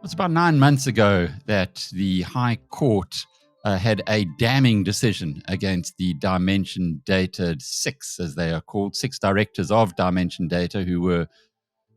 It's about 9 months ago that the High Court had a damning decision against the Dimension Data 6, as they are called, 6 directors of Dimension Data who were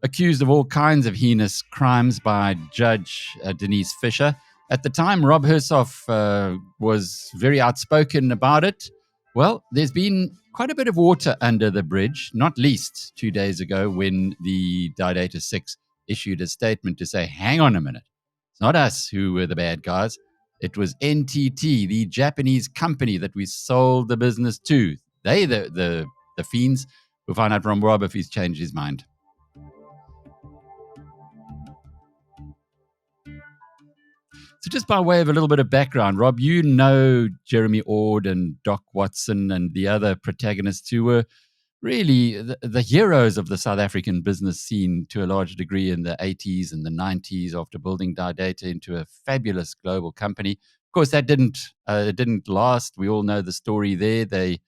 accused of all kinds of heinous crimes by Judge Denise Fisher. At the time, Rob Hersov was very outspoken about it. Well, there's been quite a bit of water under the bridge, not least 2 days ago when the DiData 6 issued a statement to say, hang on a minute, it's not us who were the bad guys. It was NTT, the Japanese company that we sold the business to. They, the fiends. We'll find out from Rob if he's changed his mind. So just by way of a little bit of background, Rob, you know Jeremy Ord and Doc Watson and the other protagonists who were really the heroes of the South African business scene to a large degree in the 80s and the 90s after building DiData into a fabulous global company. Of course, that didn't last. We all know the story there. They,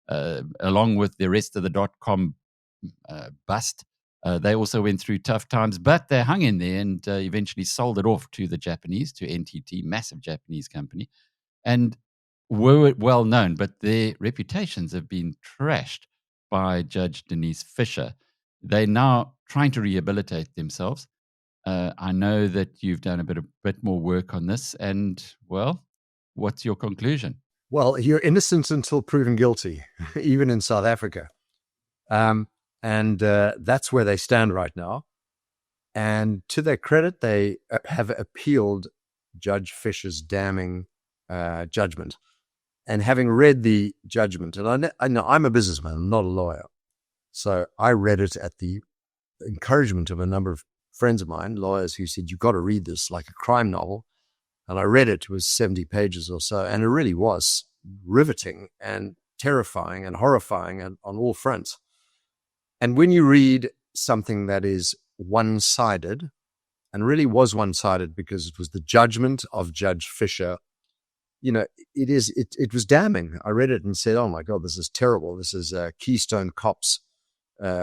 along with the rest of the dot-com bust, they also went through tough times, but they hung in there and eventually sold it off to the Japanese, to NTT, massive Japanese company, and were well known, but their reputations have been trashed by Judge Denise Fisher. They're now trying to rehabilitate themselves. I know that you've done a bit more work on this, and, well, what's your conclusion? Well, you're innocent until proven guilty, even in South Africa. And that's where they stand right now. And to their credit, they have appealed Judge Fisher's damning judgment. And having read the judgment, and I know I'm a businessman, I'm not a lawyer. So I read it at the encouragement of a number of friends of mine, lawyers, who said, you've got to read this like a crime novel. And I read it. It was 70 pages or so. And it really was riveting and terrifying and horrifying and on all fronts. And when you read something that is one-sided, and really was one-sided because it was the judgment of Judge Fisher, you know, it was damning. I read it and said, oh my God, this is terrible. This is Keystone Cops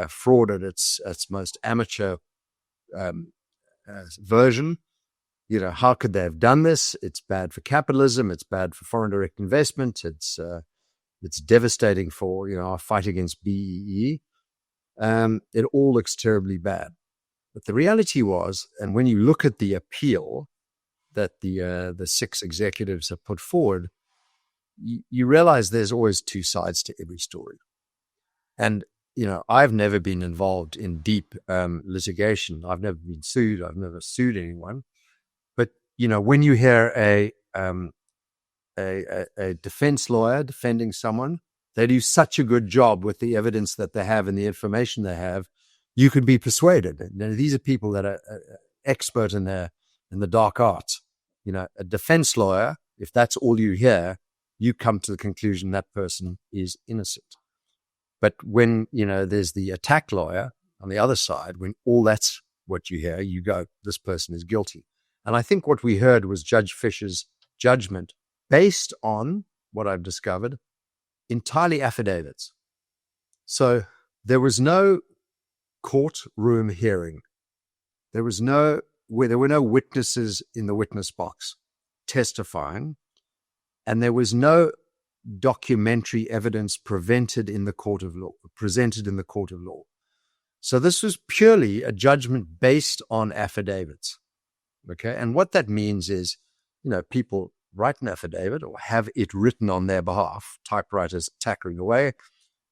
fraud at its most amateur version. You know, how could they have done this? It's bad for capitalism. It's bad for foreign direct investment. It's devastating for, our fight against BEE. It all looks terribly bad. But the reality was, and when you look at the appeal that the 6 executives have put forward, you realize there's always 2 sides to every story. And, I've never been involved in deep litigation. I've never been sued. I've never sued anyone. But, when you hear a defense lawyer defending someone, they do such a good job with the evidence that they have and the information they have, you could be persuaded. Now, these are people that are expert in the dark arts. A defense lawyer, if that's all you hear, you come to the conclusion that person is innocent. But when, there's the attack lawyer on the other side, when all that's what you hear, you go, this person is guilty. And I think what we heard was Judge Fisher's judgment based on what I've discovered, entirely affidavits. So there was no courtroom hearing. There were no witnesses in the witness box testifying, and there was no documentary evidence presented in the court of law. So this was purely a judgment based on affidavits. Okay, and what that means is, people write an affidavit or have it written on their behalf, typewriters tackering away,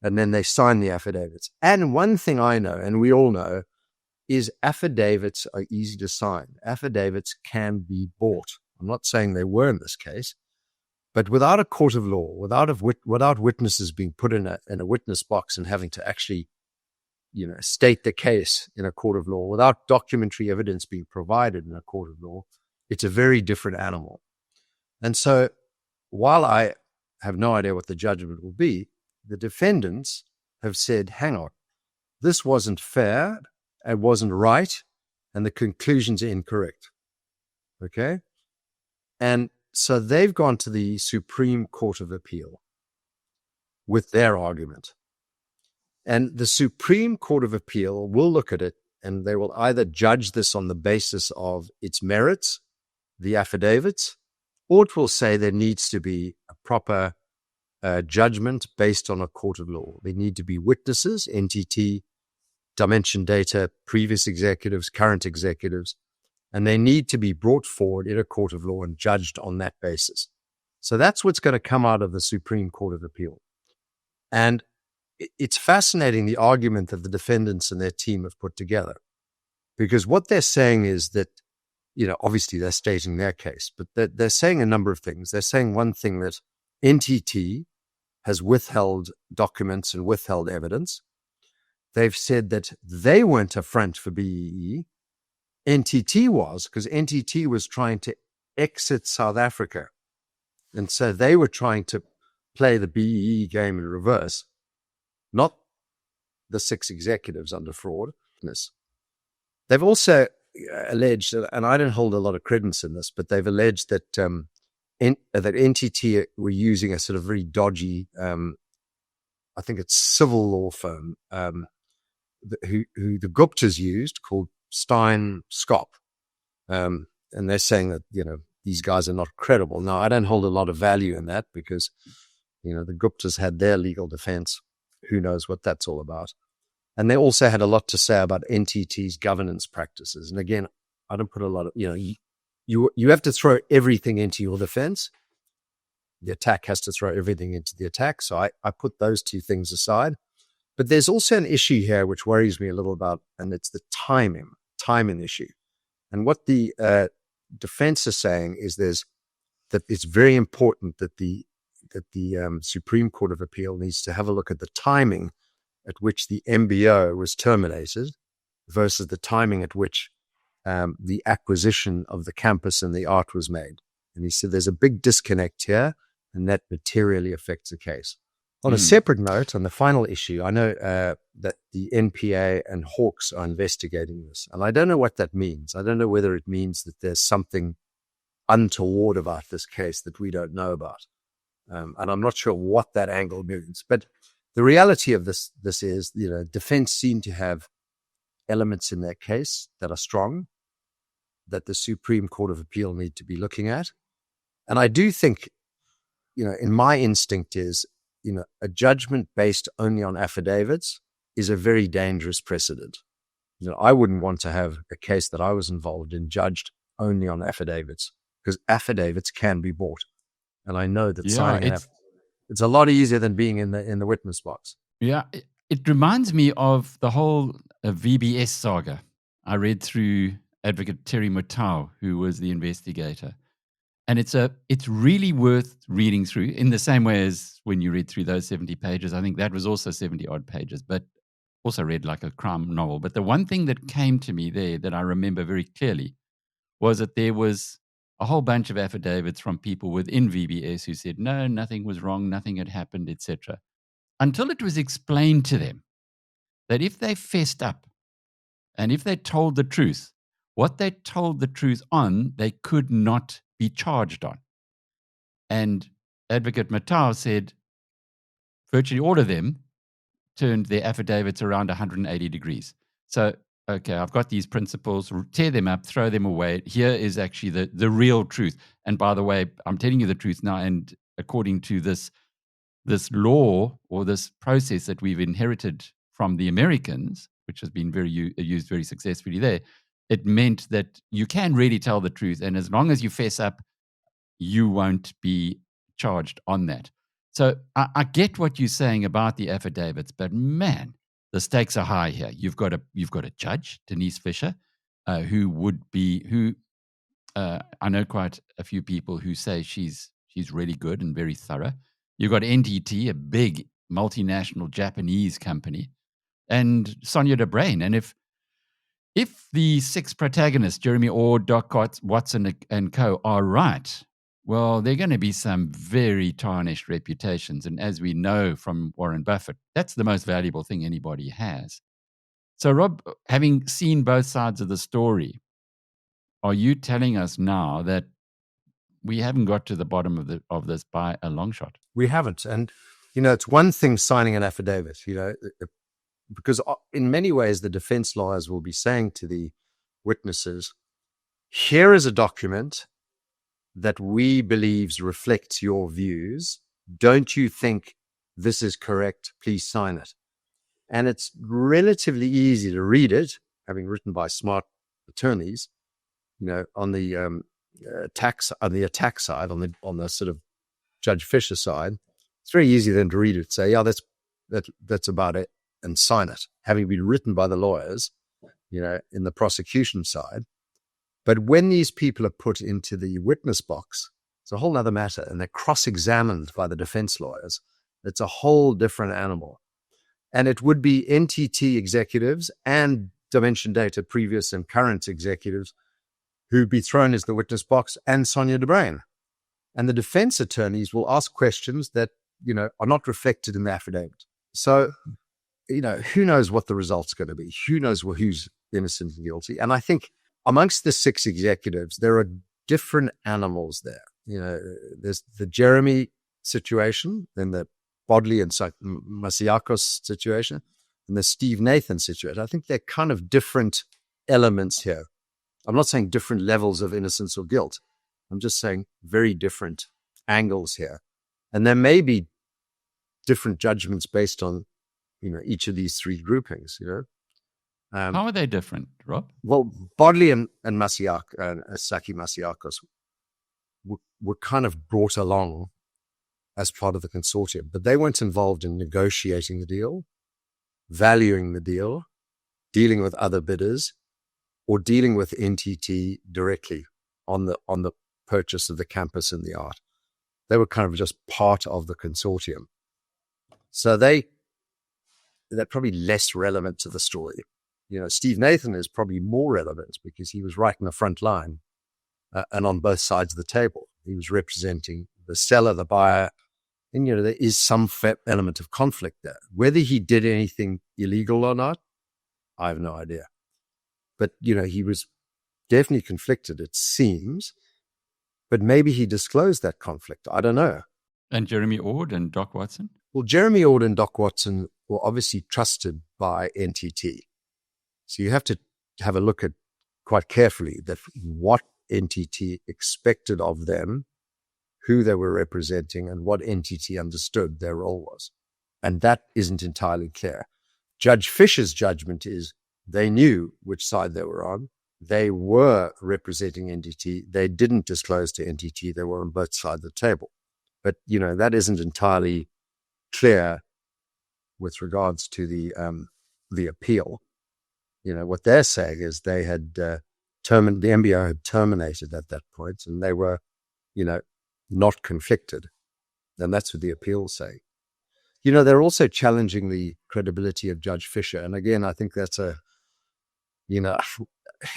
and then they sign the affidavits. And one thing I know, and we all know, is affidavits are easy to sign. Affidavits can be bought. I'm not saying they were in this case, but without a court of law, without witnesses being put in a witness box and having to actually, state the case in a court of law, without documentary evidence being provided in a court of law, it's a very different animal. And so while I have no idea what the judgment will be, the defendants have said, hang on, this wasn't fair, it wasn't right, and the conclusions are incorrect. Okay? And so they've gone to the Supreme Court of Appeal. with their argument. And the Supreme Court of Appeal will look at it, and they will either judge this on the basis of its merits, the affidavits, or it will say there needs to be a proper judgment based on a court of law. There need to be witnesses, NTT, Dimension Data, previous executives, current executives, and they need to be brought forward in a court of law and judged on that basis. So that's what's going to come out of the Supreme Court of Appeal. And it's fascinating, the argument that the defendants and their team have put together, because what they're saying is that, obviously they're stating their case, but they're saying a number of things. They're saying one thing, that NTT has withheld documents and withheld evidence. They've said that they weren't a front for BEE. NTT was, because NTT was trying to exit South Africa. And so they were trying to play the BEE game in reverse, not the 6 executives under fraud. They've also alleged, and I don't hold a lot of credence in this, but they've alleged that that NTT were using a sort of very dodgy, I think it's civil law firm, who the Guptas used, called Stein Skop. And they're saying that, these guys are not credible. Now, I don't hold a lot of value in that, because, the Guptas had their legal defense. Who knows what that's all about. And they also had a lot to say about NTT's governance practices. And again, I don't put a lot of, you have to throw everything into your defense. The attack has to throw everything into the attack. So I put those two things aside. But there's also an issue here which worries me a little about, and it's the timing issue. And what the defense is saying is that it's very important that the Supreme Court of Appeal needs to have a look at the timing at which the MBO was terminated versus the timing at which the acquisition of the campus and the art was made. And he said there's a big disconnect here, and that materially affects the case. On a separate note, on the final issue, I know that the NPA and Hawks are investigating this, and I don't know what that means. I don't know whether it means that there's something untoward about this case that we don't know about. And I'm not sure what that angle means. But the reality of this is, defense seem to have elements in their case that are strong, that the Supreme Court of Appeal need to be looking at. And I do think, in my instinct is, a judgment based only on affidavits is a very dangerous precedent. I wouldn't want to have a case that I was involved in judged only on affidavits, because affidavits can be bought. And I know that signing it's a lot easier than being in the witness box. Yeah, it reminds me of the whole VBS saga. I read through Advocate Terry Mutau, who was the investigator. And it's really worth reading through, in the same way as when you read through those 70 pages. I think that was also 70 odd pages, but also read like a crime novel. But the one thing that came to me there that I remember very clearly was that there was a whole bunch of affidavits from people within VBS who said, no, nothing was wrong, nothing had happened, etc. Until it was explained to them that if they fessed up and if they told the truth, what they told the truth on, they could not be charged on. And Advocate Matau said virtually all of them turned their affidavits around 180 degrees. So, okay, I've got these principles, tear them up, throw them away. Here is actually the real truth. And by the way, I'm telling you the truth now, and according to this law or this process that we've inherited from the Americans, which has been used very successfully there, it meant that you can really tell the truth. And as long as you fess up, you won't be charged on that. So I get what you're saying about the affidavits, but man, the stakes are high here. You've got a judge, Denise Fisher, who I know quite a few people who say she's really good and very thorough. You've got NTT, a big multinational Japanese company, and Sonia de Bruyn. And if the 6 protagonists, Jeremy Orr, Doc Watson, and co, are right, well, there are going to be some very tarnished reputations. And as we know from Warren Buffett, that's the most valuable thing anybody has. So, Rob, having seen both sides of the story, are you telling us now that we haven't got to the bottom of this by a long shot? We haven't. And It's one thing signing an affidavit, because in many ways, the defense lawyers will be saying to the witnesses, here is a document that we believe reflects your views. Don't you think this is correct? Please sign it. And it's relatively easy to read it, having written by smart attorneys, on the attack side, on the sort of Judge Fisher side. It's very easy then to read it, say, yeah, that's about it, and sign it, having been written by the lawyers, in the prosecution side. But when these people are put into the witness box, it's a whole other matter, and they're cross-examined by the defense lawyers. It's a whole different animal. And it would be NTT executives and Dimension Data previous and current executives who'd be thrown into the witness box, and Sonia de Bruyn. And the defense attorneys will ask questions that, are not reflected in the affidavit. So, who knows what the result's going to be? Who knows who's innocent and guilty? And I think amongst the 6 executives, there are different animals there. There's the Jeremy situation, then the Bodley and Masiakos situation, and the Steve Nathan situation. I think they're kind of different elements here. I'm not saying different levels of innocence or guilt. I'm just saying very different angles here. And there may be different judgments based on, each of these 3 groupings, How are they different, Rob? Well, Bodley and Saki Masiakos were kind of brought along as part of the consortium, but they weren't involved in negotiating the deal, valuing the deal, dealing with other bidders, or dealing with NTT directly on the purchase of the campus and the art. They were kind of just part of the consortium. So they're probably less relevant to the story. Steve Nathan is probably more relevant because he was right in the front line and on both sides of the table. He was representing the seller, the buyer, and, there is some element of conflict there. Whether he did anything illegal or not, I have no idea. But, he was definitely conflicted, it seems. But maybe he disclosed that conflict. I don't know. And Jeremy Ord and Doc Watson? Well, Jeremy Ord and Doc Watson were obviously trusted by NTT. So you have to have a look at quite carefully that what NTT expected of them, who they were representing, and what NTT understood their role was. And that isn't entirely clear. Judge Fisher's judgment is they knew which side they were on. They were representing NTT. They didn't disclose to NTT. They were on both sides of the table. But, that isn't entirely clear with regards to the appeal. What they're saying is they had the MBO had terminated at that point, and they were, not conflicted. And that's what the appeals say. They're also challenging the credibility of Judge Fisher. And again, I think that's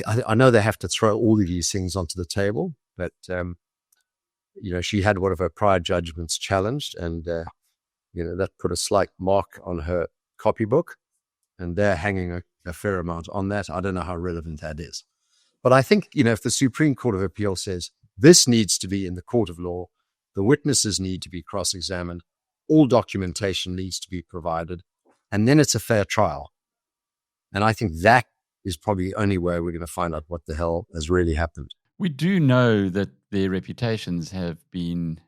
I know they have to throw all of these things onto the table, but, she had one of her prior judgments challenged, and, that put a slight mark on her copybook, and they're hanging a fair amount on that. I don't know how relevant that is. But I think, if the Supreme Court of Appeal says this needs to be in the court of law, the witnesses need to be cross-examined, all documentation needs to be provided, and then it's a fair trial. And I think that is probably the only way we're going to find out what the hell has really happened. We do know that their reputations have been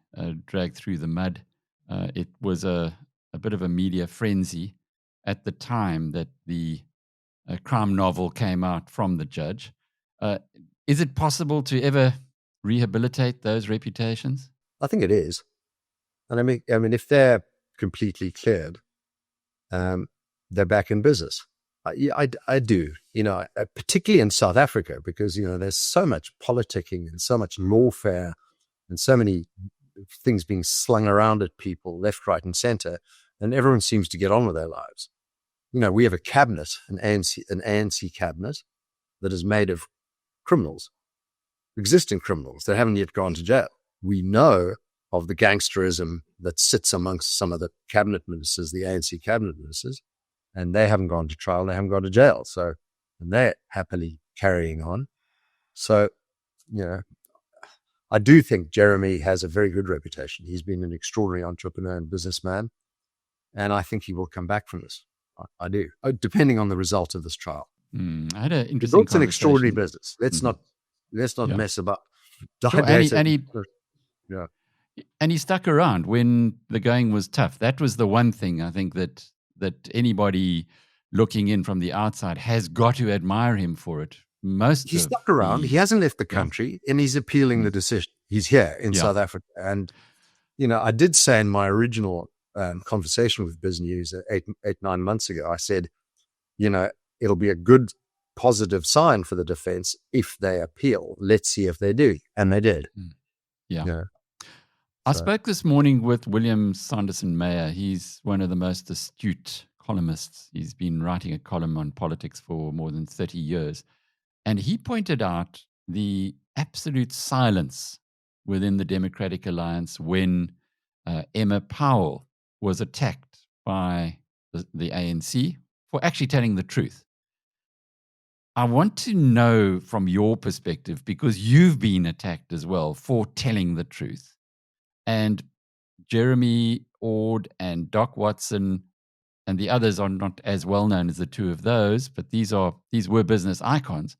dragged through the mud. It was a bit of a media frenzy at the time that the crime novel came out from the judge. Is it possible to ever rehabilitate those reputations? I think it is. And I mean, if they're completely cleared, they're back in business. I do, particularly in South Africa, because, there's so much politicking and so much lawfare and so many things being slung around at people left, right, and center, and everyone seems to get on with their lives. We have a cabinet, an ANC cabinet that is made of criminals, existing criminals that haven't yet gone to jail. We know of the gangsterism that sits amongst some of the cabinet ministers, the ANC cabinet ministers, and they haven't gone to trial, they haven't gone to jail. So, and they're happily carrying on. So, I do think Jeremy has a very good reputation. He's been an extraordinary entrepreneur and businessman. And I think he will come back from this. I do, depending on the result of this trial. I had an He interesting built an extraordinary conversation. business. Let's not Yeah. mess about. Sure. Yeah. And he stuck around when the going was tough. That was the one thing I think that anybody looking in from the outside has got to admire him for it. He stuck around. He hasn't left the country, and he's appealing the decision. He's here in South Africa. And, I did say in my original conversation with BizNews 9 months ago, I said, it'll be a good, positive sign for the defense if they appeal. Let's see if they do. And they did. Yeah. I spoke this morning with William Sanderson Mayer. He's one of the most astute columnists. He's been writing a column on politics for more than 30 years. And he pointed out the absolute silence within the Democratic Alliance when Emma Powell was attacked by the ANC for actually telling the truth. I want to know from your perspective, because you've been attacked as well for telling the truth. And Jeremy Ord and Doc Watson and the others are not as well known as the two of those, but these were business icons,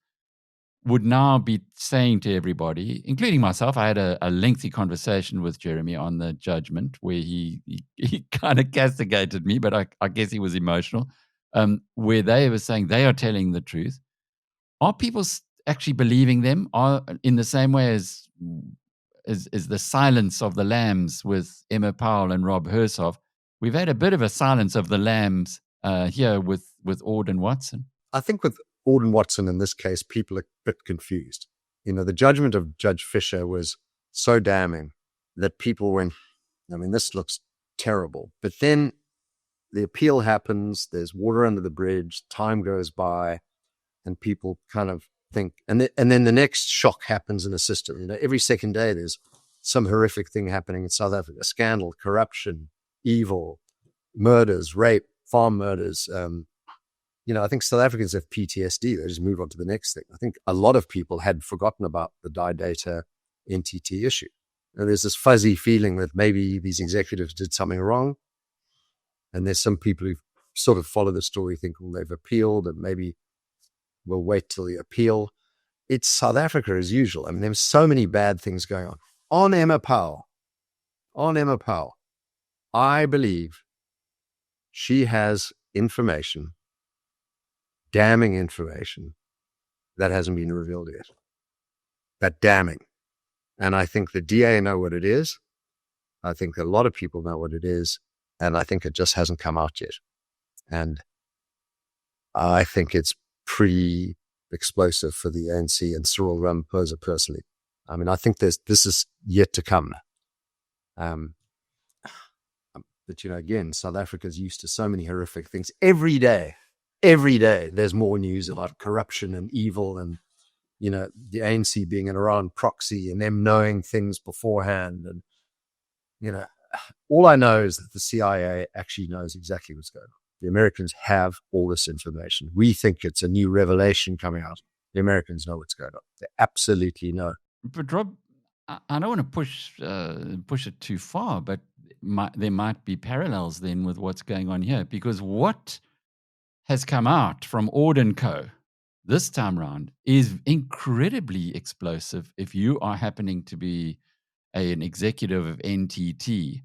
would now be saying to everybody, including myself. I had a lengthy conversation with Jeremy on the judgment where he kind of castigated me, but I guess he was emotional, where they were saying they are telling the truth. Are people actually believing them? Are in the same way as the silence of the lambs with Emma Powell and Rob Hersov? We've had a bit of a silence of the lambs here with Ord and Watson. I think with Ord and Watson in this case, people are a bit confused. The judgment of Judge Fisher was so damning that people went, this looks terrible. But then the appeal happens, there's water under the bridge, time goes by, and people kind of think, and then the next shock happens in the system. Every second day there's some horrific thing happening in South Africa: scandal, corruption, evil, murders, rape, farm murders. I think South Africans have PTSD. They just move on to the next thing. I think a lot of people had forgotten about the DiData NTT issue. There's this fuzzy feeling that maybe these executives did something wrong. And there's some people who sort of follow the story, think, well, they've appealed and maybe we'll wait till the appeal. It's South Africa as usual. There's so many bad things going on. On Emma Powell, I believe she has information, damning information, that hasn't been revealed yet. That damning. And I think the DA know what it is. I think a lot of people know what it is. And I think it just hasn't come out yet. And I think it's pretty explosive for the ANC and Cyril Ramaphosa personally. I think this is yet to come. But, again, South Africa's used to so many horrific things. Every day, there's more news about corruption and evil and, the ANC being an Iran proxy and them knowing things beforehand. And, all I know is that the CIA actually knows exactly what's going on. The Americans have all this information. We think it's a new revelation coming out. The Americans know what's going on. They absolutely know. But Rob, I don't want to push it too far, but there might be parallels then with what's going on here, because what has come out from Ord & Co. this time round is incredibly explosive. If you are happening to be an executive of NTT,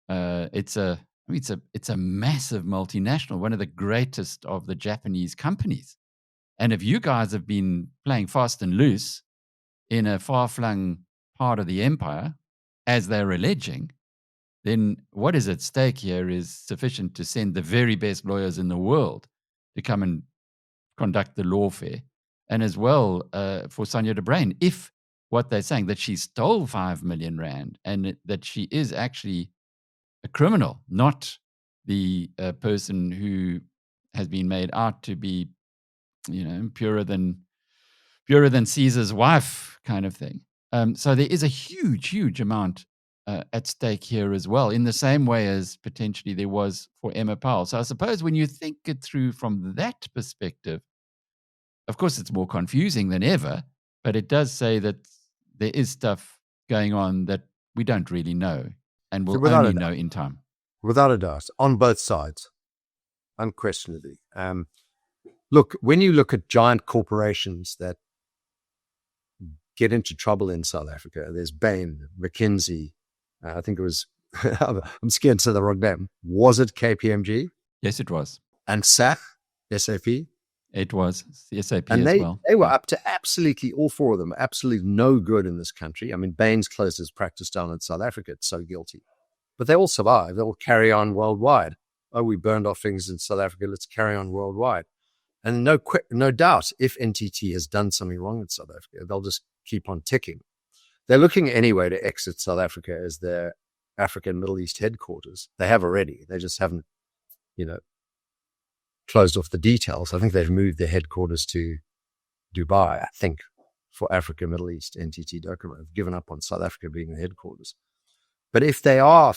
it's a massive multinational, one of the greatest of the Japanese companies. And if you guys have been playing fast and loose in a far-flung part of the empire, as they're alleging, then what is at stake here is sufficient to send the very best lawyers in the world to come and conduct the lawfare. And as well for Sonia de Bruyn, if what they're saying, that she stole 5 million rand and that she is actually a criminal, not the person who has been made out to be, purer than Caesar's wife kind of thing. So there is a huge, huge amount at stake here as well, in the same way as potentially there was for Emma Powell. So I suppose when you think it through from that perspective, of course it's more confusing than ever, but it does say that there is stuff going on that we don't really know and will only know in time. Without a doubt, on both sides, unquestionably. Look, when you look at giant corporations that get into trouble in South Africa, there's Bain, McKinsey, I think it was, I'm scared to say the wrong name. Was it KPMG? Yes, it was. And SAP? It was SAP and as well. They were up to absolutely, all four of them, absolutely no good in this country. I mean, Bain's closed his practice down in South Africa. It's so guilty. But they all survive. They all carry on worldwide. Oh, we burned off things in South Africa. Let's carry on worldwide. And no doubt, if NTT has done something wrong in South Africa, they'll just keep on ticking. They're looking anyway to exit South Africa as their African Middle East headquarters. They have already. They just haven't, closed off the details. I think they've moved their headquarters to Dubai, I think, for Africa, Middle East. NTT Docomo have given up on South Africa being the headquarters. But if they are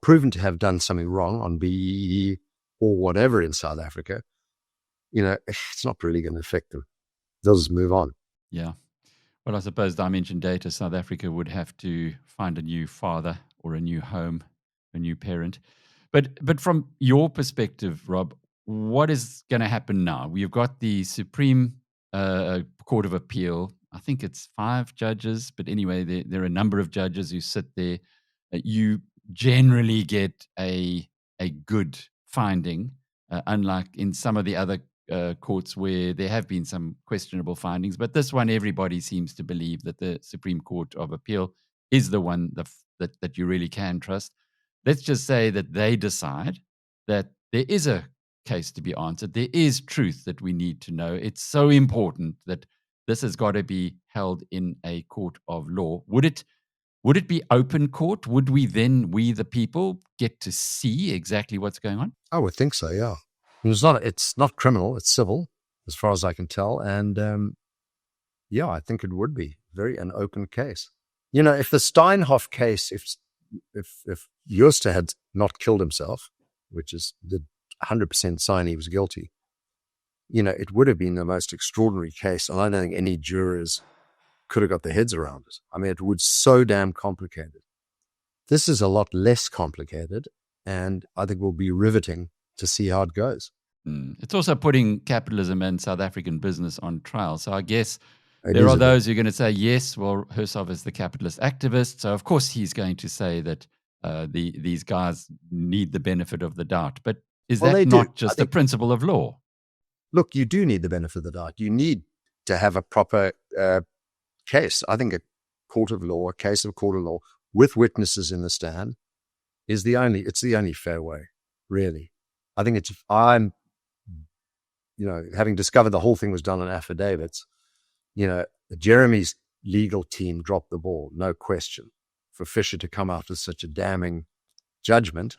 proven to have done something wrong on BEE or whatever in South Africa, it's not really going to affect them. They'll just move on. Yeah. Well, I suppose Dimension Data South Africa would have to find a new father or a new home, a new parent. But from your perspective, Rob, what is going to happen now? We've got the Supreme Court of Appeal. I think it's 5 judges, but anyway, there are a number of judges who sit there. You generally get a good finding, unlike in some of the other courts where there have been some questionable findings. But this one, everybody seems to believe that the Supreme Court of Appeal is the one that you really can trust. Let's just say that they decide that there is a case to be answered. There is truth that we need to know. It's so important that this has got to be held in a court of law. Would it be open court? Would we then, we the people, get to see exactly what's going on? I would think so, yeah. It's not criminal, it's civil, as far as I can tell. And I think it would be an open case. If the Steinhoff case, if Jooste had not killed himself, which is the 100% sign he was guilty, it would have been the most extraordinary case. And I don't think any jurors could have got their heads around it. I mean, it was so damn complicated. This is a lot less complicated, and I think will be riveting to see how it goes. It's also putting capitalism and South African business on trial. So I guess there are those who are going to say, yes, well, Hersov is the capitalist activist, so of course he's going to say that these guys need the benefit of the doubt. But is that not just the principle of law? Look, you do need the benefit of the doubt. You need to have a proper case. I think a court of law, a case of court of law with witnesses in the stand it's the only fair way, really. I think I'm having discovered the whole thing was done on affidavits, Jeremy's legal team dropped the ball, no question, for Fisher to come out with such a damning judgment.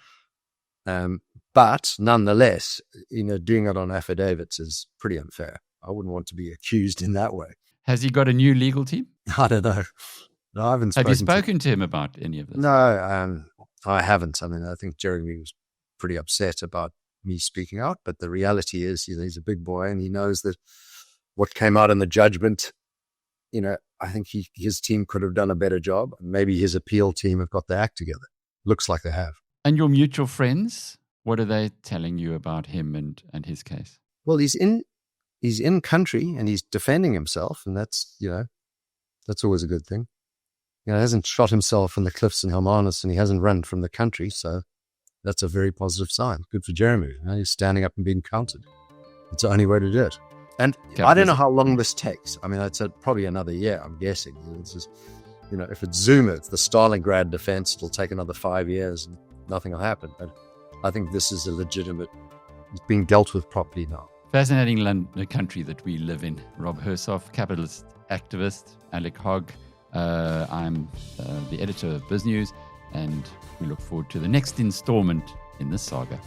But nonetheless, doing it on affidavits is pretty unfair. I wouldn't want to be accused in that way. Has he got a new legal team? I don't know. No, I haven't. Have you spoken to him about any of this? No, I haven't. I mean, I think Jeremy was pretty upset about me speaking out, but the reality is, he's a big boy and he knows that what came out in the judgment, I think his team could have done a better job. Maybe his appeal team have got their act together. Looks like they have. And your mutual friends, what are they telling you about him and his case? Well, he's in country and he's defending himself, and that's always a good thing. He hasn't shot himself on the cliffs in Hermanus and he hasn't run from the country, so that's a very positive sign. Good for Jeremy. He's standing up and being counted. It's the only way to do it. And I don't know how long this takes. I mean, it's probably another year, I'm guessing. It's just, if it's Zuma, it's the Stalingrad defense, it'll take another 5 years and nothing will happen. But I think this is it's being dealt with properly now. Fascinating country that we live in. Rob Hersov, capitalist activist. Alec Hogg. I'm the editor of BizNews, and we look forward to the next installment in this saga.